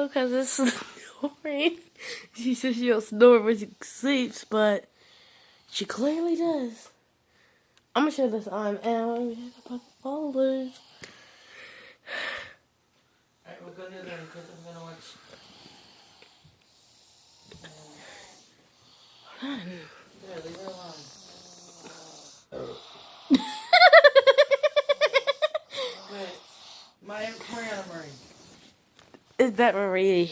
know because it's snoring. She says she don't snore when she sleeps, but she clearly does. I'm gonna share this on and I'm gonna put the followers. Alright, we'll go do that because I'm gonna watch. Hold on. There, leave her alone. Wait, Mariana Marie. Is that Marie?